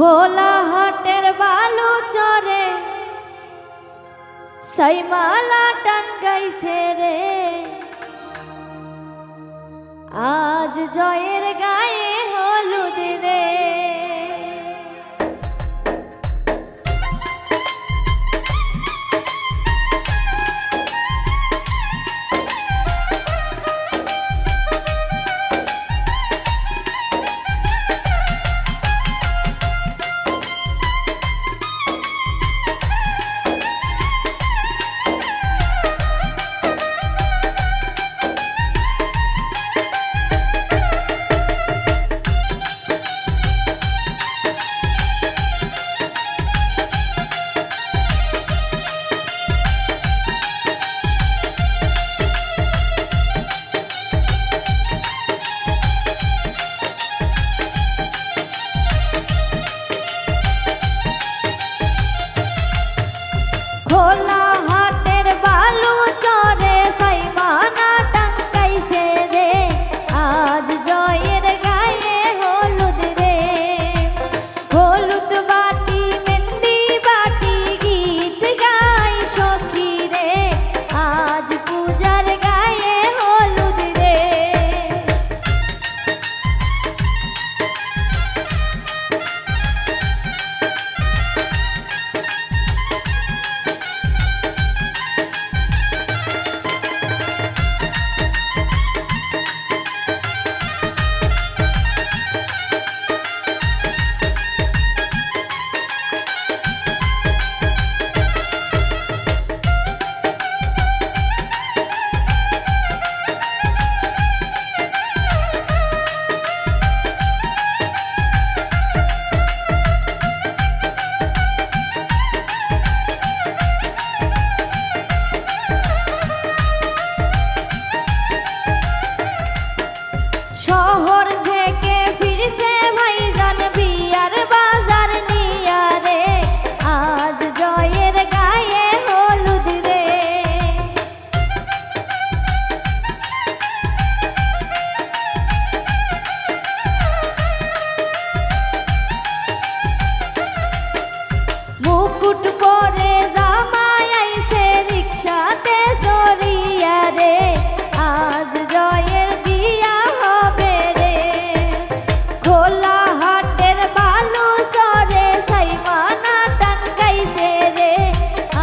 খোলা হাটের বালু চরে সাইমালা টান গাইছে রে, আজ জয়ের গায়ে হলুদ রে। খোলা হাটের বালু চরে সাইমানা টাঙ্গাইছে রে, আজ জয়ের গায়ে হলুদ রে। হলুদ বাটি মেহেন্দি বাটি গীত গাই সখী রে, আজ পূজার গায়ে হলুদ রে। শহর থেকে ফিরছে ভাইজান বিয়ার বাজার নিয়া রে, আজ জয়ের গায়ে হলুদ রে। মুকুট পরে জামাই আইছে রিকশাতে চড়িয়া রে, আজ জয়ের বিয়া হবে রে। খোলা হাটের বালু চরে সাইমানা টাঙ্গাইছে রে,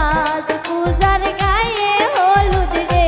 আজ পূজার গায়ে হলুদ রে।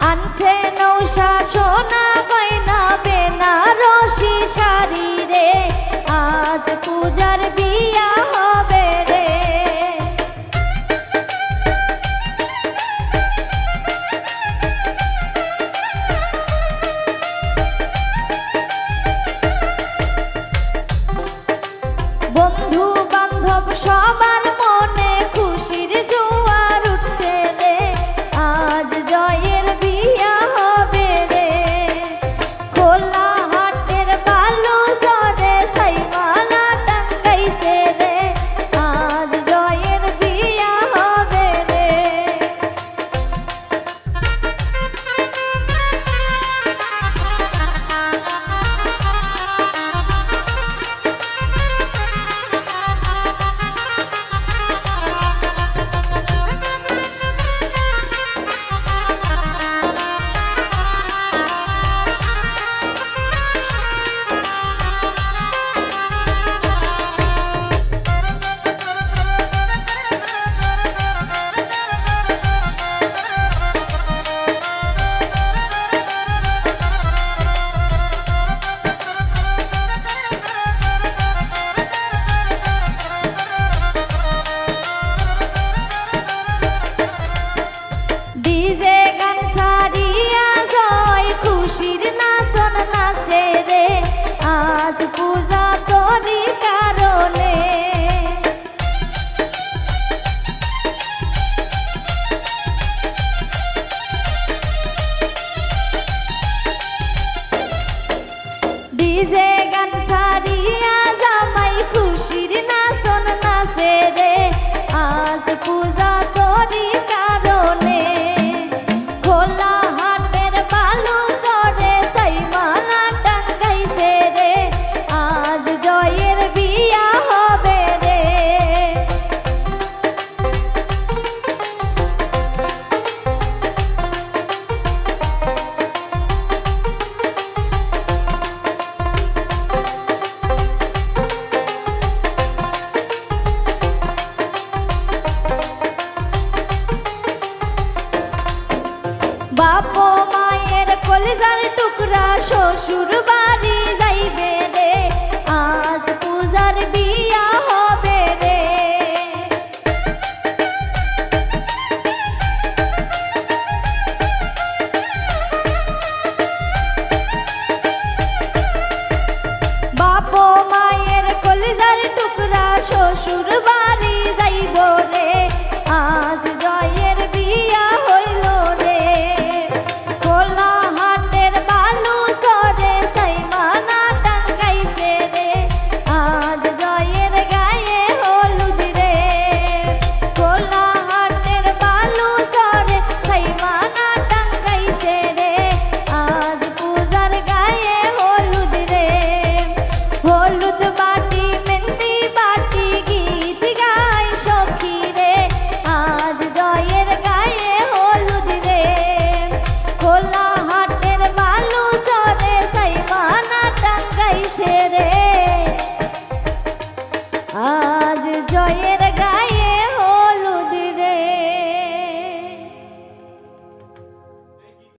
আনছে নৌশা সোনা গয়না বেনারসি শাড়ি রে, আজ পূজার